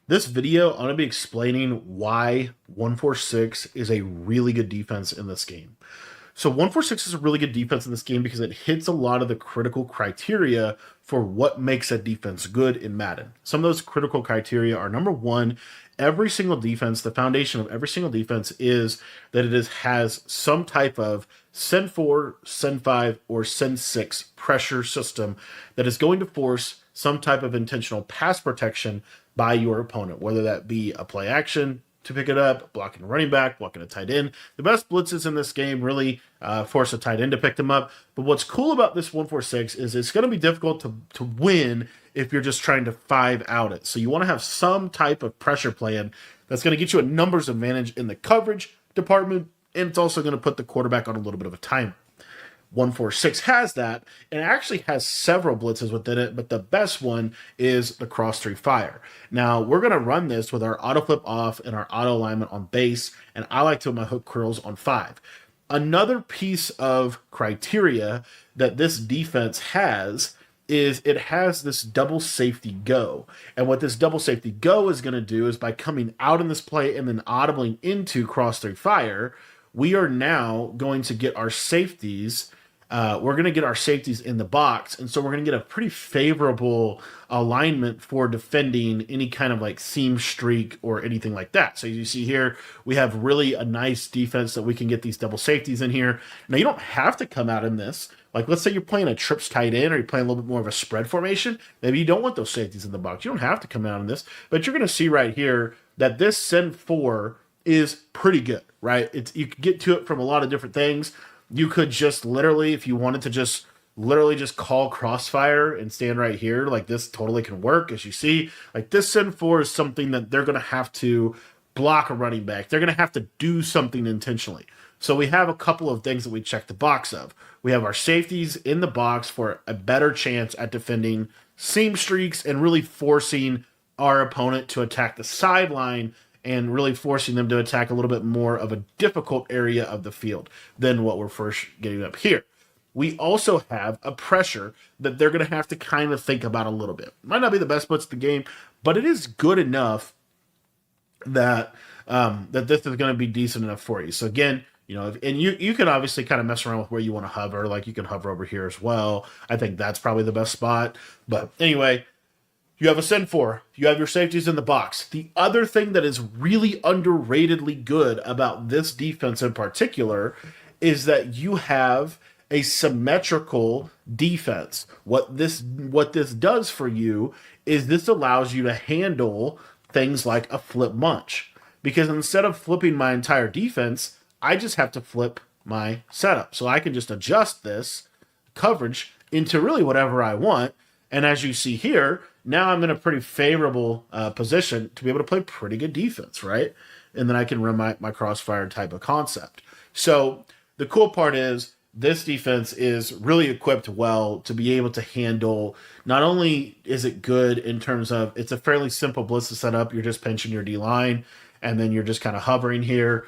This video, I'm going to be explaining why 146 is a really good defense in this game. So 146 is a really good defense in this game because it hits a lot of the critical criteria for what makes a defense good in Madden. Some of those critical criteria are number one, every single defense, the foundation of every single defense is that has some type of Send 4, Send 5, or Send 6 pressure system that is going to force some type of intentional pass protection by your opponent, whether that be a play action to pick it up, blocking a running back, blocking a tight end. The best blitzes in this game really force a tight end to pick them up. But what's cool about this 146 is it's going to be difficult to win if you're just trying to five out it. So you want to have some type of pressure plan that's going to get you a numbers advantage in the coverage department, and it's also going to put the quarterback on a little bit of a timer. 146 has that, and it actually has several blitzes within it, but the best one is the cross three fire. Now, we're going to run this with our auto flip off and our auto alignment on base, and I like to have my hook curls on 5. Another piece of criteria that this defense has is it has this double safety go. And what this double safety go is going to do is by coming out in this play and then audibling into cross three fire, we are now going to get our safeties we're going to get our safeties in the box. And so we're going to get a pretty favorable alignment for defending any kind of like seam streak or anything like that. So as you see here, we have really a nice defense that we can get these double safeties in here. Now, you don't have to come out in this. Like, let's say you're playing a trips tight end or you're playing a little bit more of a spread formation. Maybe you don't want those safeties in the box. You don't have to come out in this. But you're going to see right here that this send 4 is pretty good, right? You can get to it from a lot of different things. You could just literally, if you wanted to just literally just call crossfire and stand right here, like this totally can work. As you see, like this send 4 is something that they're going to have to block a running back. They're going to have to do something intentionally. So we have a couple of things that we check the box of. We have our safeties in the box for a better chance at defending seam streaks and really forcing our opponent to attack the sideline and really forcing them to attack a little bit more of a difficult area of the field than what we're first getting up here. We also have a pressure that they're going to have to kind of think about a little bit. Might not be the best blitz of the game, but it is good enough that that this is going to be decent enough for you. So again, and you can obviously kind of mess around with where you want to hover. Like you can hover over here as well. I think that's probably the best spot. But anyway, you have a send 4. You have your safeties in the box. The other thing that is really underratedly good about this defense in particular is that you have a symmetrical defense. What this does for you is this allows you to handle things like a flip bunch. Because instead of flipping my entire defense, I just have to flip my setup. So I can just adjust this coverage into really whatever I want. And as you see here, now I'm in a pretty favorable position to be able to play pretty good defense, right? And then I can run my crossfire type of concept. So the cool part is this defense is really equipped well to be able to handle, not only is it good in terms of it's a fairly simple blitz to set up. You're just pinching your D line and then you're just kind of hovering here.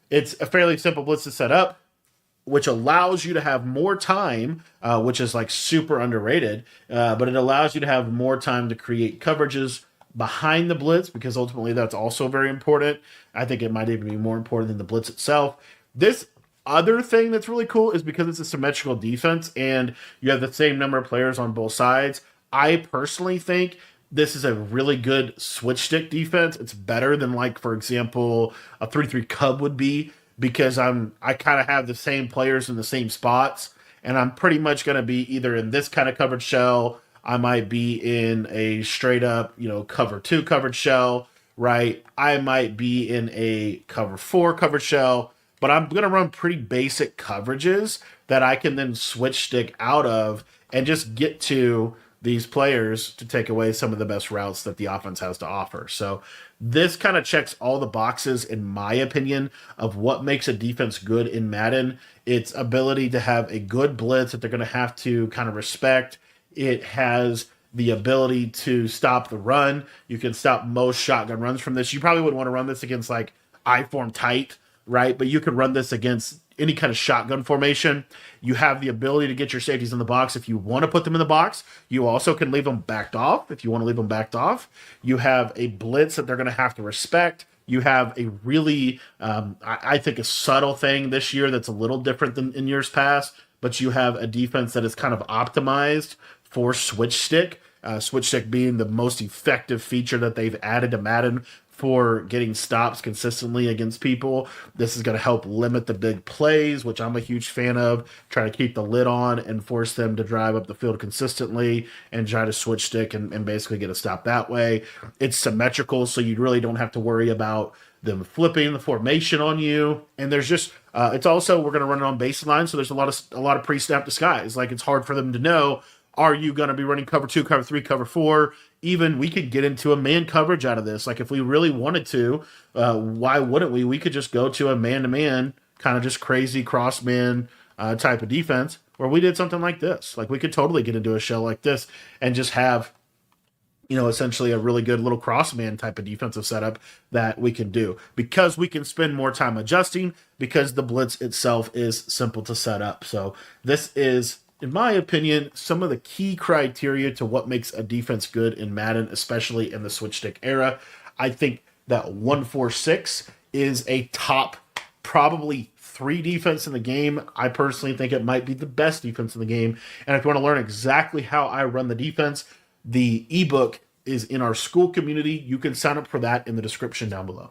It's a fairly simple blitz to set up, which allows you to have more time, which is like super underrated, but it allows you to have more time to create coverages behind the blitz because ultimately that's also very important. I think it might even be more important than the blitz itself. This other thing that's really cool is because it's a symmetrical defense and you have the same number of players on both sides. I personally think this is a really good switch stick defense. It's better than, like, for example, a 3-3 Cub would be because I kind of have the same players in the same spots, and I'm pretty much going to be either in this kind of covered shell. I might be in a straight up, cover 2 covered shell, right? I might be in a cover 4 covered shell, but I'm going to run pretty basic coverages that I can then switch stick out of and just get to these players to take away some of the best routes that the offense has to offer. So this kind of checks all the boxes, in my opinion, of what makes a defense good in Madden. Its ability to have a good blitz that they're going to have to kind of respect. It has the ability to stop the run. You can stop most shotgun runs from this. You probably wouldn't want to run this against like I form tight, right? But you could run this against any kind of shotgun formation. You have the ability to get your safeties in the box if you want to put them in the box. You also can leave them backed off if you want to leave them backed off. You have a blitz that they're going to have to respect. You have a really, I think, a subtle thing this year that's a little different than in years past, but you have a defense that is kind of optimized for switch stick. Switch stick being the most effective feature that they've added to Madden for getting stops consistently against people. This is going to help limit the big plays, which I'm a huge fan of. Try to keep the lid on and force them to drive up the field consistently and try to switch stick and basically get a stop that way. It's symmetrical, so you really don't have to worry about them flipping the formation on you. And there's just it's also, we're going to run it on baseline, so there's a lot of pre-snap disguise. Like, it's hard for them to know, are you going to be running cover 2, cover 3, cover 4? Even we could get into a man coverage out of this. Like, if we really wanted to, why wouldn't we? We could just go to a man-to-man, kind of just crazy cross-man type of defense where we did something like this. Like, we could totally get into a shell like this and just have, essentially a really good little cross-man type of defensive setup that we can do. Because we can spend more time adjusting, because the blitz itself is simple to set up. So this is, in my opinion, some of the key criteria to what makes a defense good in Madden, especially in the switch stick era. I think that 1-4-6 is a top, probably 3 defense in the game. I personally think it might be the best defense in the game. And if you want to learn exactly how I run the defense, the ebook is in our school community. You can sign up for that in the description down below.